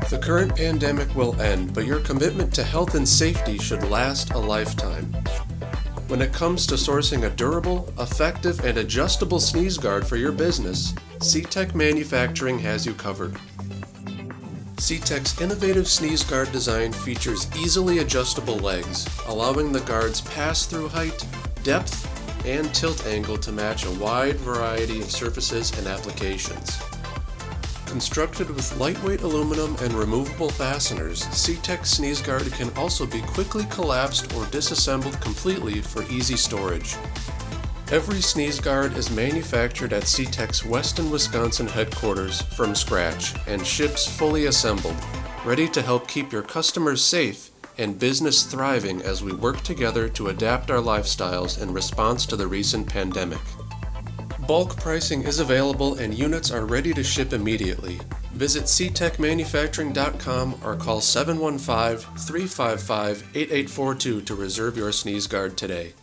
The current pandemic will end, but your commitment to health and safety should last a lifetime. When it comes to sourcing a durable, effective, and adjustable sneeze guard for your business, ctech Manufacturing has you covered. ctech's innovative sneeze guard design features easily adjustable legs, allowing the guard's pass-through height, depth, and tilt angle to match a wide variety of surfaces and applications. Constructed with lightweight aluminum and removable fasteners, ctech Sneeze Guard can also be quickly collapsed or disassembled completely for easy storage. Every sneeze guard is manufactured at ctech's Weston, Wisconsin headquarters from scratch and ships fully assembled, ready to help keep your customers safe and business thriving as we work together to adapt our lifestyles in response to the recent pandemic. Bulk pricing is available and units are ready to ship immediately. Visit ctechmanufacturing.com or call 715-355-8842 to reserve your sneeze guard today.